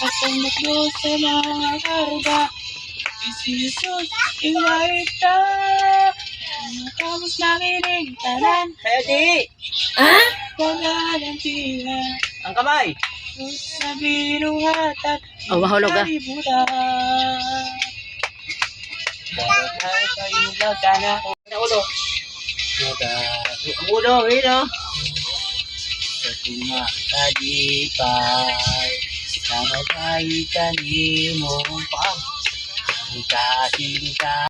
Pagpangmaklo sa mga karga, isisus, iwaita. Tapos nakinig tanan. Kaya di! Wala ng tila. Ang kamay! Sa binuhat at Oh, mahulog ah. kalibutan. Dahil kayo nagkana ko. Ang ulo! Ang ulo, yun o! Sa tumakadipay, sa matay kanimong pam. Ang kasinta.